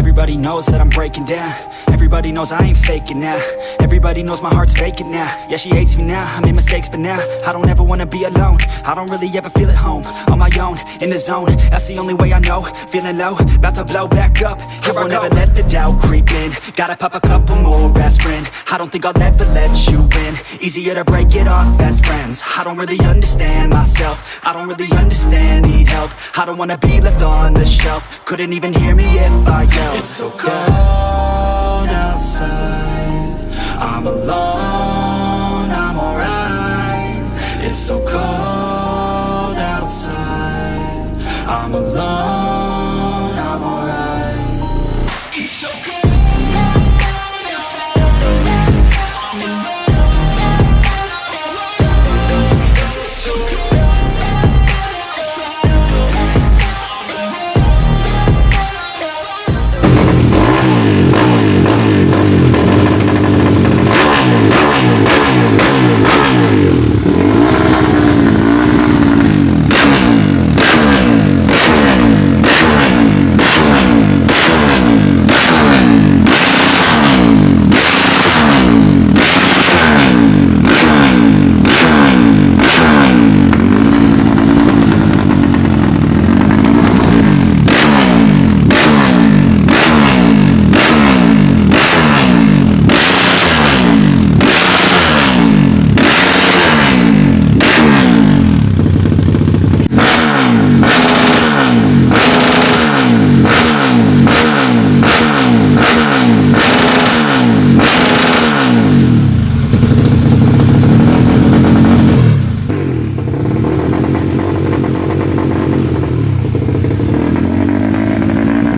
Everybody knows that I'm breaking down. Everybody knows I ain't faking now. Everybody knows my heart's vacant now. Yeah, she hates me now, I made mistakes but now I don't ever wanna be alone. I don't really ever feel at home. On my own, in the zone, that's the only way I know. Feeling low, about to blow back up. I won't ever let the doubt creep in. Gotta pop a couple more aspirin. I don't think I'll ever let you in. Easier to break it off best friends. I don't really understand myself. I don't really understand, need help. I don't wanna be left on the shelf. Couldn't even hear me if I yelled. It's so cold outside, I'm alone, I'm alright. It's so cold outside, I'm alone.